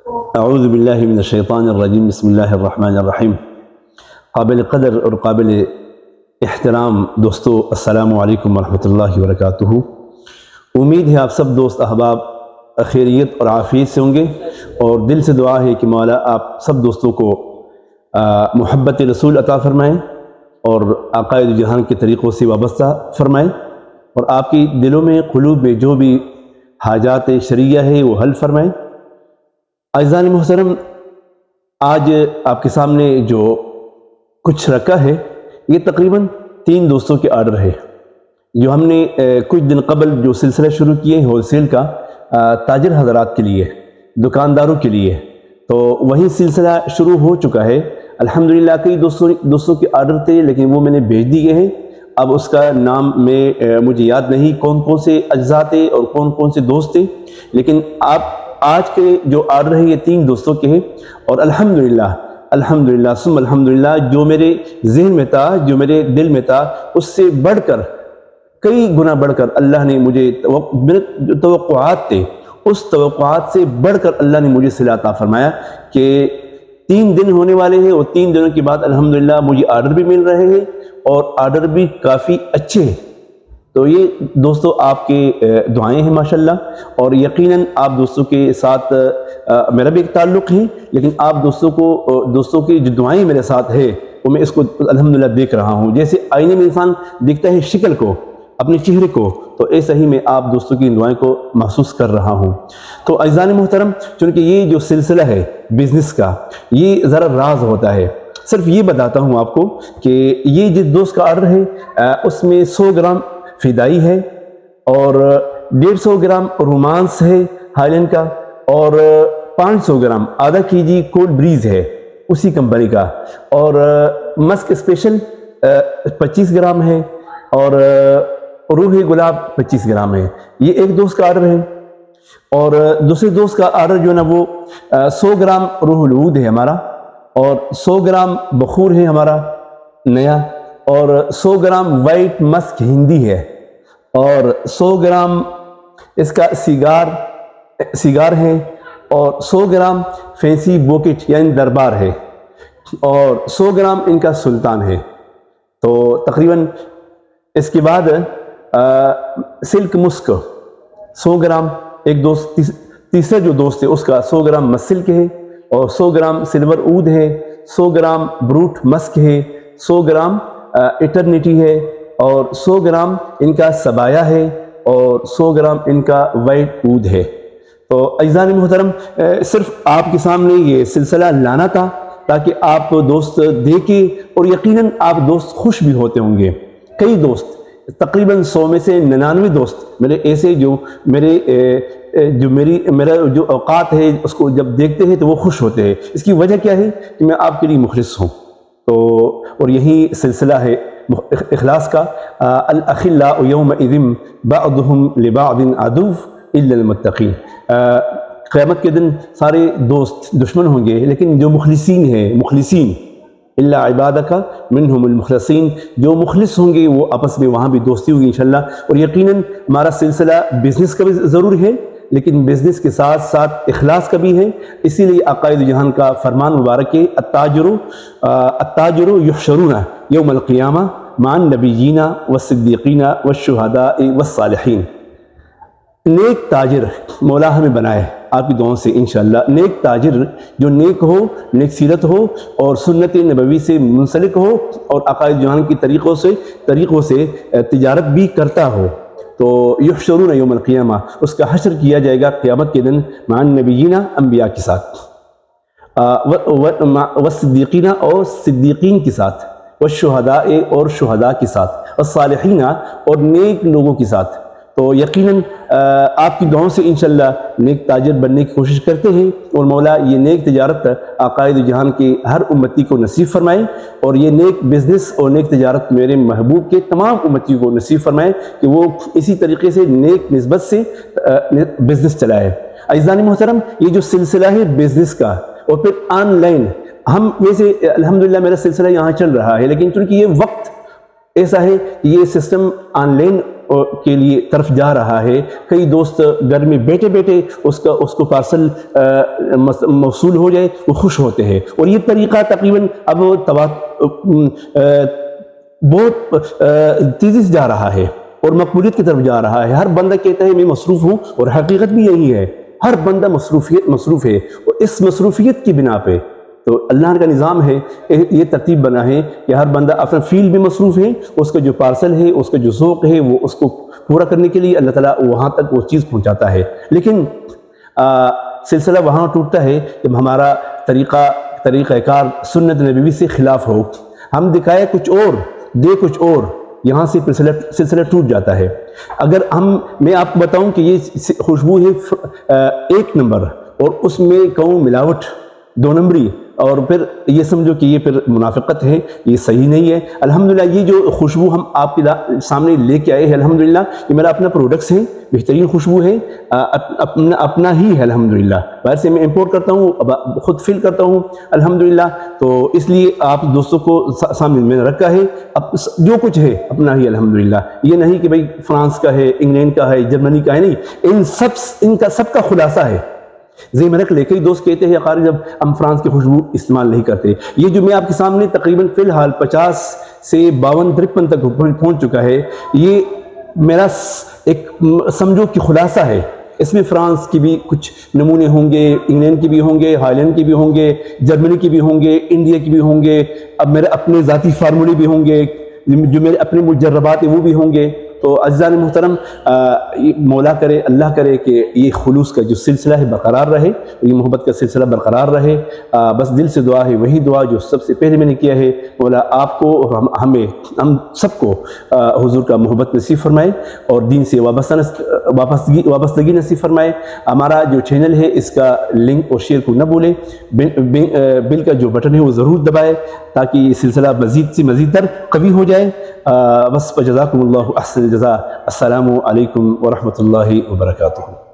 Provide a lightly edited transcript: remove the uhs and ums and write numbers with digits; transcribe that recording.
اعوذ باللہ من الشیطان الرجیم، بسم اللہ الرحمن الرحیم۔ قابل قدر اور قابل احترام دوستو، السلام علیکم ورحمۃ اللہ وبرکاتہ۔ امید ہے آپ سب دوست احباب خیریت اور عافیت سے ہوں گے، اور دل سے دعا ہے کہ مولا آپ سب دوستوں کو محبت رسول عطا فرمائیں اور عقائد جہان کے طریقوں سے وابستہ فرمائیں، اور آپ کی دلوں میں قلوب میں جو بھی حاجات شرعیہ ہے وہ حل فرمائیں۔ عزیزان محترم، آج آپ کے سامنے جو کچھ رکھا ہے یہ تقریباً 3 دوستوں کے آرڈر ہے جو ہم نے کچھ دن قبل جو سلسلہ شروع کیے ہول سیل کا تاجر حضرات کے لیے، دکانداروں کے لیے، تو وہی سلسلہ شروع ہو چکا ہے الحمدللہ۔ کئی دوستوں کے آرڈر تھے لیکن وہ میں نے بھیج دیے ہیں۔ اب اس کا نام مجھے یاد نہیں کون کون سے اجزاء تھے اور کون کون سے دوست تھے، لیکن آپ آج کے جو آرڈر ہے یہ 3 دوستوں کے ہیں، اور الحمدللہ ثم الحمدللہ جو میرے ذہن میں تھا، جو میرے دل میں تھا، اس سے بڑھ کر کئی گنا بڑھ کر اللہ نے مجھے جو توقعات تھے اس توقعات سے بڑھ کر اللہ نے مجھے صلہ عطا فرمایا کہ 3 دن ہونے والے ہیں، اور 3 دنوں کے بعد الحمدللہ مجھے آرڈر بھی مل رہے ہیں اور آرڈر بھی کافی اچھے ہیں۔ تو یہ دوستو آپ کے دعائیں ہیں ماشاءاللہ، اور یقیناً آپ دوستوں کے ساتھ میرا بھی ایک تعلق ہے، لیکن آپ دوستوں کی جو دعائیں میرے ساتھ ہے وہ میں اس کو الحمدللہ دیکھ رہا ہوں۔ جیسے آئینے میں انسان دیکھتا ہے شکل کو، اپنے چہرے کو، تو ایسا ہی میں آپ دوستوں کی دعائیں کو محسوس کر رہا ہوں۔ تو عزیزان محترم، چونکہ یہ جو سلسلہ ہے بزنس کا یہ ذرا راز ہوتا ہے، صرف یہ بتاتا ہوں آپ کو کہ یہ جس دوست کا آرڈر ہے اس میں 100 گرام فدائی ہے، اور 150 گرام رومانس ہے ہائلینڈ کا، اور 500 گرام آدھا kg کولڈ بریز ہے اسی کمپنی کا، اور مسک اسپیشل 25 گرام ہے، اور روح گلاب 25 گرام ہے۔ یہ ایک دوست کا آرڈر ہے، اور دوسرے دوست کا آرڈر جو ہے نا وہ 100 گرام روح العود ہے ہمارا، اور 100 گرام بخور ہے ہمارا نیا، اور 100 گرام وائٹ مسک ہندی ہے، اور 100 گرام اس کا سیگار ہے، اور 100 گرام فینسی بوکٹ یعنی دربار ہے، اور 100 گرام ان کا سلطان ہے۔ تو تقریباً اس کے بعد سلک مسک 100 گرام، ایک دوست تیسرا جو دوست ہے اس کا 100 گرام مسلک ہے، اور 100 گرام سلور عود ہے، 100 گرام بروٹ مسک ہے، 100 گرام ایٹرنیٹی ہے، اور 100 گرام ان کا سبایا ہے، اور 100 گرام ان کا وائٹ عود ہے۔ تو عزیزان محترم، صرف آپ کے سامنے یہ سلسلہ لانا تھا تاکہ آپ دوست دیکھیں، اور یقیناً آپ دوست خوش بھی ہوتے ہوں گے۔ کئی دوست تقریباً 100 میں سے 99 دوست میرے ایسے میرا جو اوقات ہے اس کو جب دیکھتے ہیں تو وہ خوش ہوتے ہیں۔ اس کی وجہ کیا ہے کہ میں آپ کے لیے مخلص ہوں، تو اور یہی سلسلہ ہے اخلاص کا۔ الاخلاء یومئذ بعضهم لبعض عدو الا المتقین۔ قیامت کے دن سارے دوست دشمن ہوں گے، لیکن جو مخلصین ہیں، مخلصین الا عبادک منہم المخلصین، جو مخلص ہوں گے وہ آپس میں وہاں بھی دوستی ہوگی انشاءاللہ۔ اور یقیناً ہمارا سلسلہ بزنس کا بھی ضرور ہے، لیکن بزنس کے ساتھ ساتھ اخلاص کا بھی ہے، اسی لیے عقائد جہان کا فرمان مبارک ہے التاجر یحشرون یوم القیامہ مع النبیین والصدیقین والشہداء والصالحین۔ نیک تاجر مولا ہمیں بنائے آپ کی دعاؤں سے انشاءاللہ۔ نیک تاجر جو نیک ہو، نیک سیرت ہو، اور سنت نبوی سے منسلک ہو، اور عقائد جہان کی طریقوں سے تجارت بھی کرتا ہو، تو یحشرون یوم القیامہ، اس کا حشر کیا جائے گا قیامت کے دن مع النبیین، انبیاء کے ساتھ، والصدیقین اور صدیقین کے ساتھ، والشہداء اور شہداء کے ساتھ، والصالحین اور نیک لوگوں کے ساتھ۔ تو یقیناً آپ کی دعاؤں سے انشاءاللہ نیک تاجر بننے کی کوشش کرتے ہیں، اور مولا یہ نیک تجارت عقائد جہان کے ہر امتی کو نصیب فرمائے، اور یہ نیک بزنس اور نیک تجارت میرے محبوب کے تمام امتی کو نصیب فرمائے کہ وہ اسی طریقے سے نیک نسبت سے بزنس چلائے۔ عزیزان محترم، یہ جو سلسلہ ہے بزنس کا، اور پھر آن لائن، ہم ویسے الحمدللہ میرا سلسلہ یہاں چل رہا ہے، لیکن چونکہ یہ وقت ایسا ہے کہ یہ سسٹم آن لائن کے لیے طرف جا رہا ہے، کئی دوست گھر میں بیٹھے بیٹھے اس کو پارسل موصول ہو جائے وہ خوش ہوتے ہیں، اور یہ طریقہ تقریباً اب بہت تیزی سے جا رہا ہے اور مقبولیت کی طرف جا رہا ہے۔ ہر بندہ کہتا ہے میں مصروف ہوں، اور حقیقت بھی یہی ہے، ہر بندہ مصروف ہے، اور اس مصروفیت کی بنا پہ تو اللہ کا نظام ہے، یہ ترتیب بنا ہے کہ ہر بندہ اپنا فیلڈ میں مصروف ہے، اس کا جو پارسل ہے، اس کا جو ذوق ہے، وہ اس کو پورا کرنے کے لیے اللہ تعالیٰ وہاں تک وہ چیز پہنچاتا ہے۔ لیکن سلسلہ وہاں ٹوٹتا ہے جب ہمارا طریقہ کار سنت نبوی سے خلاف ہو، ہم دکھائے کچھ اور دے کچھ اور، یہاں سے سلسلہ ٹوٹ جاتا ہے۔ اگر میں آپ کو بتاؤں کہ یہ خوشبو ہے 1 نمبر، اور اس میں کہوں ملاوٹ 2 نمبری، اور پھر یہ سمجھو کہ یہ پھر منافقت ہے، یہ صحیح نہیں ہے۔ الحمدللہ یہ جو خوشبو ہم آپ کے سامنے لے کے آئے ہیں، الحمدللہ یہ میرا اپنا پروڈکٹس ہے، بہترین خوشبو ہے، اپنا ہی ہے الحمدللہ، باہر سے میں امپورٹ کرتا ہوں، خود فل کرتا ہوں الحمدللہ۔ تو اس لیے آپ دوستوں کو سامنے میں نے رکھا ہے، اب جو کچھ ہے اپنا ہی الحمدللہ، یہ نہیں کہ بھئی فرانس کا ہے، انگلینڈ کا ہے، جرمنی کا ہے، نہیں، ان کا سب کا خلاصہ ہے۔ ذہن میں رکھ لے، کئی دوست کہتے ہیں یقار جب ہم فرانس کی خوشبو استعمال نہیں کرتے، یہ جو میں آپ کے سامنے تقریباً فی الحال 50 سے 52-53 تک پہنچ چکا ہے، یہ میرا ایک سمجھو کہ خلاصہ ہے۔ اس میں فرانس کی بھی کچھ نمونے ہوں گے، انگلینڈ کی بھی ہوں گے، ہالینڈ کی بھی ہوں گے، جرمنی کی بھی ہوں گے، انڈیا کی بھی ہوں گے، اب میرے اپنے ذاتی فارمولے بھی ہوں گے، جو میرے اپنے مجربات ہیں وہ بھی ہوں گے۔ تو عزیزان محترم، مولا کرے، اللہ کرے کہ یہ خلوص کا جو سلسلہ ہے برقرار رہے، یہ محبت کا سلسلہ برقرار رہے۔ بس دل سے دعا ہے، وہی دعا جو سب سے پہلے میں نے کیا ہے، مولا آپ کو اور ہم سب کو حضور کا محبت نصیب فرمائے، اور دین سے وابستگی نصیب فرمائے۔ ہمارا جو چینل ہے اس کا لنک اور شیئر کو نہ بھولیں، بیل کا جو بٹن ہے وہ ضرور دبائے تاکہ یہ سلسلہ مزید سے مزید تر قوی ہو جائے۔ بس جزاکم اللہ احسن الجزاء۔ السلام علیکم ورحمۃ اللہ وبرکاتہ۔